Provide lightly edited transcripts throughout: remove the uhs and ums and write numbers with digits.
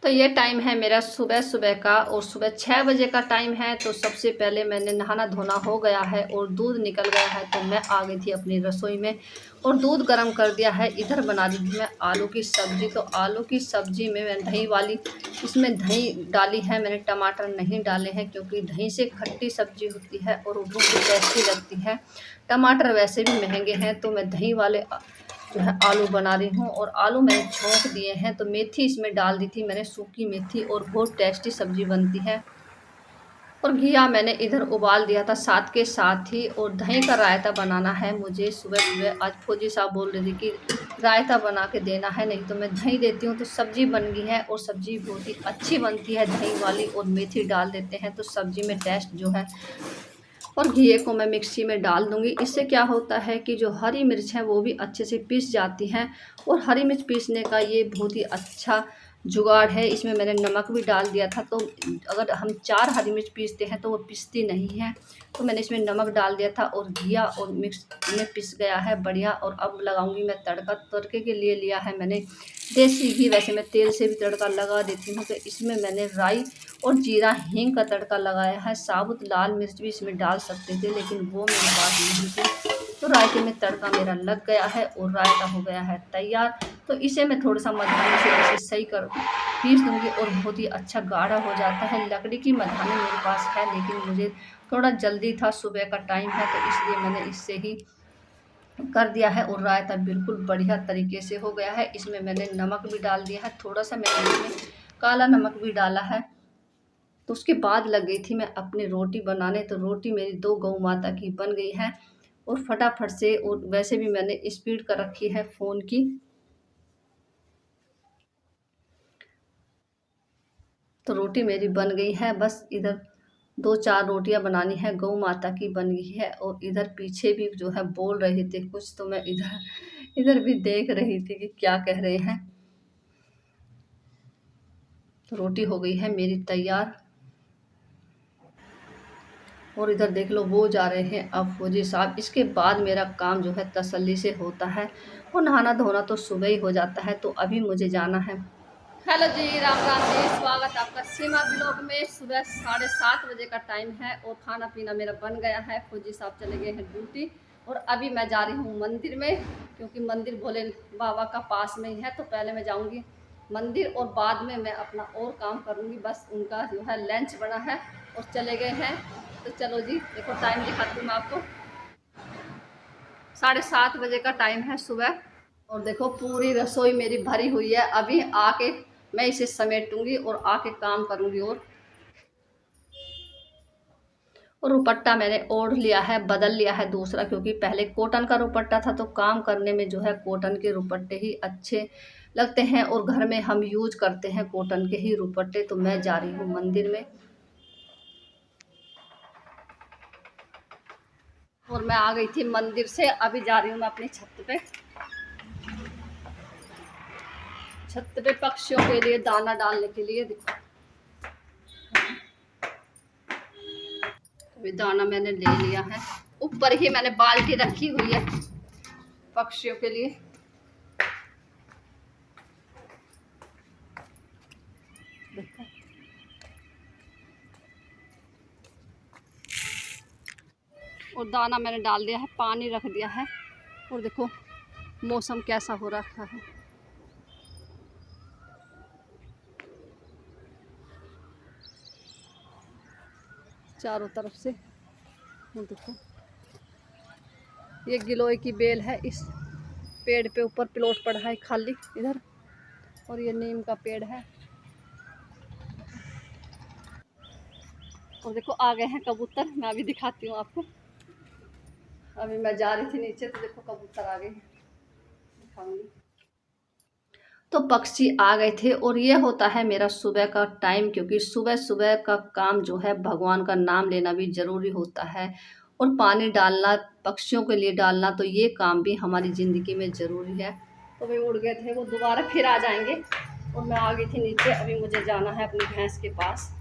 तो ये टाइम है मेरा सुबह सुबह का और सुबह 6 बजे का टाइम है। तो सबसे पहले मैंने नहाना धोना हो गया है और दूध निकल गया है, तो मैं आ गई थी अपनी रसोई में और दूध गर्म कर दिया है। इधर बना दी थी मैं आलू की सब्ज़ी। तो आलू की सब्ज़ी में मैं दही वाली, इसमें दही डाली है मैंने, टमाटर नहीं डाले हैं क्योंकि दही से खट्टी सब्ज़ी होती है और वो बहुत टेस्टी लगती है। टमाटर वैसे भी महंगे हैं, तो मैं दही वाले जो है आलू बना रही हूँ। और आलू मैंने छोंक दिए हैं, तो मेथी इसमें डाल दी थी मैंने, सूखी मेथी, और बहुत टेस्टी सब्जी बनती है। और घिया मैंने इधर उबाल दिया था साथ के साथ ही। और दही का रायता बनाना है मुझे। सुबह सुबह आज फौजी साहब बोल रहे थे कि रायता बना के देना है, नहीं तो मैं दही देती हूँ। तो सब्जी बन गई है और सब्जी बहुत ही अच्छी बनती है दही वाली, और मेथी डाल देते हैं तो सब्जी में टेस्ट जो है। और घिए को मैं मिक्सी में डाल दूंगी। इससे क्या होता है कि जो हरी मिर्च है वो भी अच्छे से पीस जाती हैं। और हरी मिर्च पीसने का ये बहुत ही अच्छा जुगाड़ है। इसमें मैंने नमक भी डाल दिया था, तो अगर हम 4 हरी मिर्च पीसते हैं तो वो पिसती नहीं है। तो मैंने इसमें नमक डाल दिया था और घिया और मिक्स में पिस गया है बढ़िया। और अब लगाऊंगी मैं तड़का। तड़के के लिए लिया है मैंने देसी घी, वैसे मैं तेल से भी तड़का लगा देती हूँ। तो इसमें मैंने राई और जीरा हींग का तड़का लगाया है। साबुत लाल मिर्च भी इसमें डाल सकते थे, लेकिन वो मेरे पास नहीं थी। तो रायते में तड़का मेरा लग गया है और रायता हो गया है तैयार। तो इसे मैं थोड़ा सा मधानी से ऐसे सही कर पीस दूंगी और बहुत ही अच्छा गाढ़ा हो जाता है। लकड़ी की मधानी मेरे पास है, लेकिन मुझे थोड़ा जल्दी था, सुबह का टाइम है, तो इसलिए मैंने इससे ही कर दिया है। और रायता बिल्कुल बढ़िया तरीके से हो गया है। इसमें मैंने नमक भी डाल दिया है, थोड़ा सा मैंने इसमें काला नमक भी डाला है। तो उसके बाद लग गई थी मैं अपनी रोटी बनाने। तो रोटी मेरी 2 गऊ माता की बन गई है और फटाफट से। और वैसे भी मैंने स्पीड कर रखी है फ़ोन की। तो रोटी मेरी बन गई है, बस इधर 2-4 रोटियां बनानी है, गऊ माता की बन गई है। और इधर पीछे भी जो है बोल रहे थे कुछ, तो मैं इधर इधर भी देख रही थी कि क्या कह रहे हैं। तो रोटी हो गई है मेरी तैयार। और इधर देख लो वो जा रहे हैं अब फौजी साहब। इसके बाद मेरा काम जो है तसल्ली से होता है। और नहाना धोना तो सुबह ही हो जाता है। तो अभी मुझे जाना है। हेलो जी, राम राम जी, स्वागत आपका सीमा ब्लॉग में। सुबह 7:30 बजे का टाइम है और खाना पीना मेरा बन गया है। फौजी साहब चले गए हैं ड्यूटी और अभी मैं जा रही हूँ मंदिर में, क्योंकि मंदिर भोले बाबा का पास में ही है। तो पहले मैं जाऊँगी मंदिर और बाद में मैं अपना और काम करूँगी। बस उनका जो है लंच बना है और चले गए हैं। तो चलो जी, देखो टाइम दिखाती हूँ मैं आपको। 7:30 बजे का टाइम है सुबह। और देखो पूरी रसोई मेरी भरी हुई है। अभी आके मैं इसे समेटूंगी और आके काम करूंगी। और रुपट्टा मैंने ओढ़ लिया है, बदल लिया है दूसरा, क्योंकि पहले कॉटन का रुपट्टा था। तो काम करने में जो है कॉटन के रुपट्टे ही अच्छे लगते हैं और घर में हम यूज करते हैं कॉटन के ही रुपट्टे। तो मैं जा रही हूँ मंदिर में और मैं आ गई थी मंदिर से। अभी जा रही हूँ मैं अपनी छत पे। छत पे पक्षियों के लिए दाना डालने के लिए। देखो अभी दाना मैंने ले लिया है। ऊपर ही मैंने बाल्टी रखी हुई है पक्षियों के लिए। देखो और दाना मैंने डाल दिया है, पानी रख दिया है। और देखो मौसम कैसा हो रखा है। चारों तरफ से। और देखो ये गिलोय की बेल है। इस पेड़ पे ऊपर प्लॉट पड़ा है खाली इधर। और ये नीम का पेड़ है। और देखो आ गए हैं कबूतर। मैं अभी दिखाती हूँ आपको। अभी मैं जा रही थी नीचे, तो देखो कबूतर आ गए, दिखाऊंगी। तो पक्षी आ गए थे। और ये होता है मेरा सुबह का टाइम, क्योंकि सुबह सुबह का काम जो है भगवान का नाम लेना भी ज़रूरी होता है। और पानी डालना, पक्षियों के लिए डालना, तो ये काम भी हमारी ज़िंदगी में ज़रूरी है। तो वे उड़ गए थे, वो दोबारा फिर आ जाएंगे। और मैं आ गई थी नीचे। अभी मुझे जाना है अपनी भैंस के पास।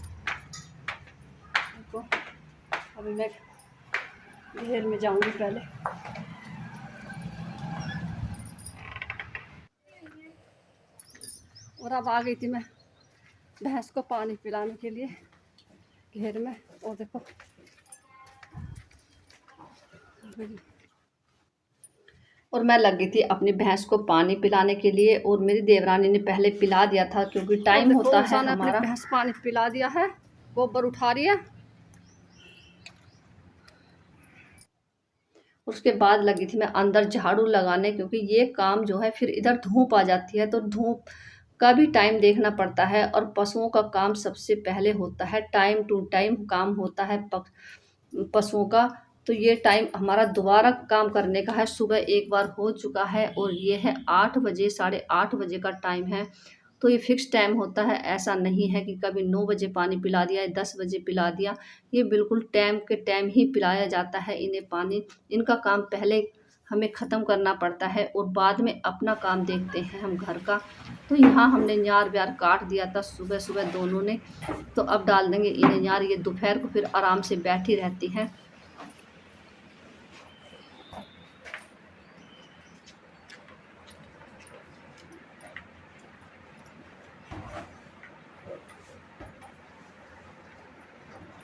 देखो अभी मैं घेर में जाऊंगी पहले। और अब आ गई थी मैं भैंस को पानी पिलाने के लिए घेर में। और देखो और मैं लग गई थी अपनी भैंस को पानी पिलाने के लिए, और मेरी देवरानी ने पहले पिला दिया था क्योंकि टाइम होता है हमारा। भैंस पानी पिला दिया है, गोबर उठा रही है। उसके बाद लगी थी मैं अंदर झाड़ू लगाने, क्योंकि ये काम जो है फिर इधर धूप आ जाती है तो धूप का भी टाइम देखना पड़ता है, और पशुओं का काम सबसे पहले होता है। टाइम टू टाइम काम होता है पशुओं का। तो ये टाइम हमारा दोबारा काम करने का है। सुबह एक बार हो चुका है और ये है 8 बजे, 8:30 बजे का टाइम है। तो ये फिक्स टाइम होता है, ऐसा नहीं है कि कभी 9 बजे पानी पिला दिया या 10 बजे पिला दिया। ये बिल्कुल टाइम के टाइम ही पिलाया जाता है इन्हें पानी। इनका काम पहले हमें ख़त्म करना पड़ता है और बाद में अपना काम देखते हैं हम घर का। तो यहाँ हमने न्यार व्यार काट दिया था सुबह सुबह दोनों ने। तो अब डाल देंगे इन्हें न्यार, ये दोपहर को फिर आराम से बैठी रहती हैं।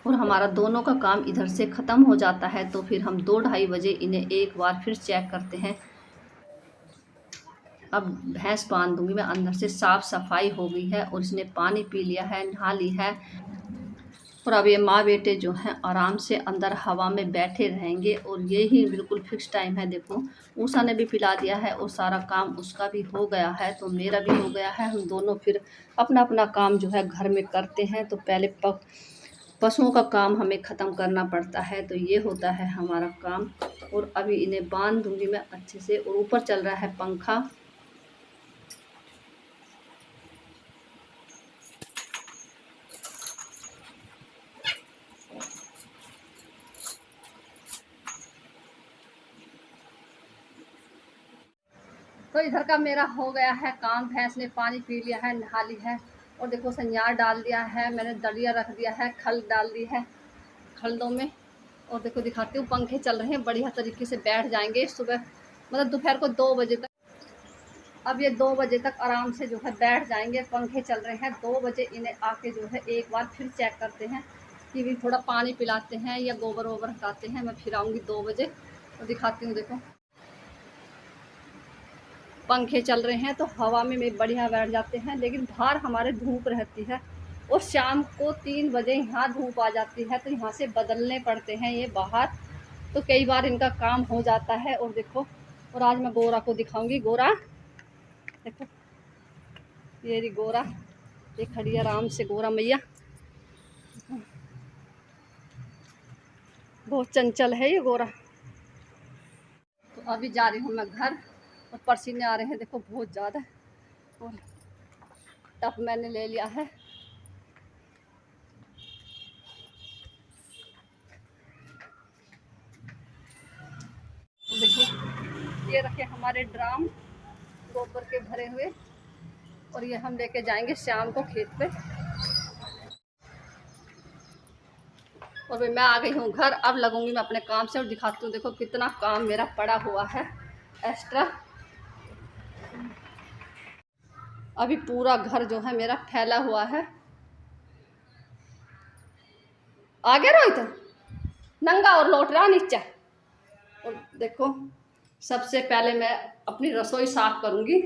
और हमारा दोनों का काम इधर से ख़त्म हो जाता है तो फिर हम 2-2:30 बजे इन्हें एक बार फिर चेक करते हैं। अब भैंस बांध दूंगी मैं। अंदर से साफ़ सफाई हो गई है और इसने पानी पी लिया है, नहा ली है। और अब ये माँ बेटे जो हैं आराम से अंदर हवा में बैठे रहेंगे, और ये ही बिल्कुल फिक्स टाइम है। देखो ऊषा ने भी पिला दिया है और सारा काम उसका भी हो गया है, तो मेरा भी हो गया है। हम दोनों फिर अपना अपना काम जो है घर में करते हैं। तो पहले पशुओं का काम हमें ख़त्म करना पड़ता है, तो ये होता है हमारा काम। और अभी इन्हें बांध दूंगी मैं अच्छे से। और ऊपर चल रहा है पंखा। तो इधर का मेरा हो गया है काम। भैंस ने पानी पी लिया है, नहा ली है। और देखो संयार डाल दिया है मैंने, दलिया रख दिया है, खल डाल दी है खलदों में। और देखो दिखाती हूँ, पंखे चल रहे हैं, बढ़िया तरीके से बैठ जाएंगे सुबह, मतलब दोपहर को 2 बजे तक। अब ये 2 बजे तक आराम से जो है बैठ जाएंगे। पंखे चल रहे हैं। 2 बजे इन्हें आके जो है एक बार फिर चेक करते हैं कि भी थोड़ा पानी पिलाते हैं या गोबर वोबर हटाते हैं। मैं फिर आऊँगी 2 बजे और दिखाती हूँ। देखो पंखे चल रहे हैं तो हवा में बढ़िया बैठ जाते हैं, लेकिन बाहर हमारे धूप रहती है और शाम को 3 बजे यहाँ धूप आ जाती है, तो यहाँ से बदलने पड़ते हैं ये बाहर। तो कई बार इनका काम हो जाता है। और देखो, और आज मैं गोरा को दिखाऊंगी। गोरा देखो, ये रही गोरा, ये खड़ी आराम से। गोरा मैया बहुत चंचल है ये गोरा। तो अभी जा रही हूँ मैं घर, और पसीने आ रहे हैं देखो बहुत ज़्यादा। और टप मैंने ले लिया है। देखो ये रखे हमारे ड्राम गोबर के भरे हुए, और ये हम लेके जाएंगे शाम को खेत पे। और भाई मैं आ गई हूँ घर। अब लगूंगी मैं अपने काम से और दिखाती हूँ। देखो कितना काम मेरा पड़ा हुआ है एक्स्ट्रा। अभी पूरा घर जो है मेरा फैला हुआ है। आ गया रोहित नंगा और लौट रहा नीचे। और देखो सबसे पहले मैं अपनी रसोई साफ करूंगी।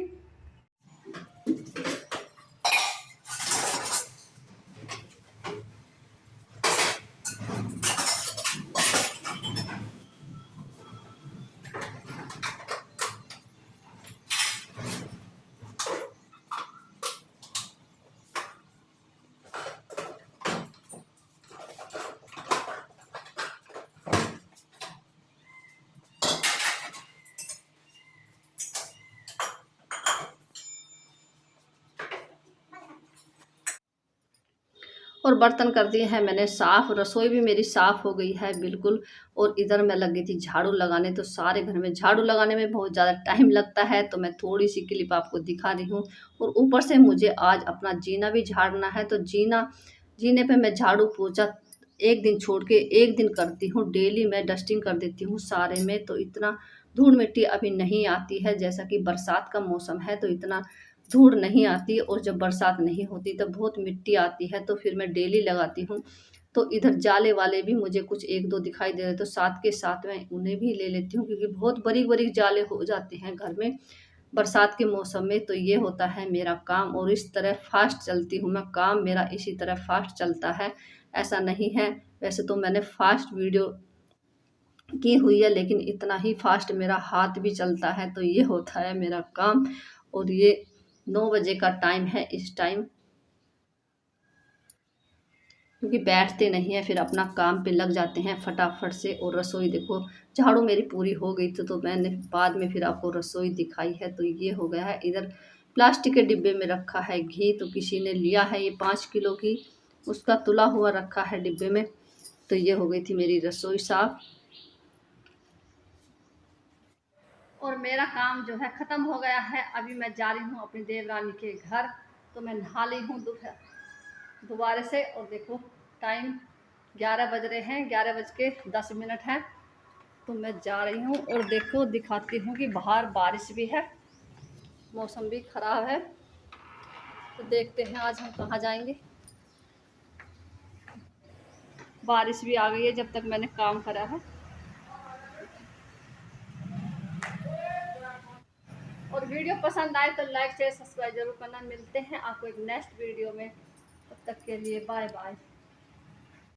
और बर्तन कर दिए हैं मैंने साफ़। रसोई भी मेरी साफ़ हो गई है बिल्कुल। और इधर मैं लगी थी झाड़ू लगाने। तो सारे घर में झाड़ू लगाने में बहुत ज़्यादा टाइम लगता है, तो मैं थोड़ी सी क्लिप आपको दिखा रही हूँ। और ऊपर से मुझे आज अपना जीना भी झाड़ना है, तो जीने पे मैं झाड़ू पोछा एक दिन छोड़ के एक दिन करती हूँ। डेली मैं डस्टिंग कर देती हूँ सारे में, तो इतना धूल मिट्टी अभी नहीं आती है। जैसा कि बरसात का मौसम है तो इतना धूड़ नहीं आती, और जब बरसात नहीं होती तब बहुत मिट्टी आती है, तो फिर मैं डेली लगाती हूँ। तो इधर जाले वाले भी मुझे कुछ 1-2 दिखाई दे रहे, तो साथ के साथ मैं उन्हें भी ले लेती हूँ, क्योंकि बहुत बरीक-बरीक जाले हो जाते हैं घर में बरसात के मौसम में। तो ये होता है मेरा काम, और इस तरह फ़ास्ट चलती हूँ मैं, काम मेरा इसी तरह फ़ास्ट चलता है। ऐसा नहीं है, वैसे तो मैंने फ़ास्ट वीडियो की हुई है, लेकिन इतना ही फ़ास्ट मेरा हाथ भी चलता है। तो ये होता है मेरा काम, और ये 9 बजे का टाइम है इस टाइम, क्योंकि बैठते नहीं हैं, फिर अपना काम पे लग जाते हैं फटाफट से। और रसोई देखो, झाड़ू मेरी पूरी हो गई थी, तो मैंने बाद में फिर आपको रसोई दिखाई है। तो ये हो गया है। इधर प्लास्टिक के डिब्बे में रखा है घी, तो किसी ने लिया है ये 5 किलो की, उसका तुला हुआ रखा है डिब्बे में। तो ये हो गई थी मेरी रसोई साफ, और मेरा काम जो है ख़त्म हो गया है। अभी मैं जा रही हूँ अपनी देवरानी के घर। तो मैं नहा ली हूँ दोबारा से, और देखो टाइम 11 बज रहे हैं, 11:10 है। तो मैं जा रही हूँ, और देखो दिखाती हूँ कि बाहर बारिश भी है, मौसम भी ख़राब है। तो देखते हैं आज हम कहाँ जाएंगे। बारिश भी आ गई है जब तक मैंने काम करा है। और वीडियो पसंद आए तो लाइक शेयर सब्सक्राइब जरूर करना। मिलते हैं आपको एक नेक्स्ट वीडियो में, तब तक के लिए बाय बाय।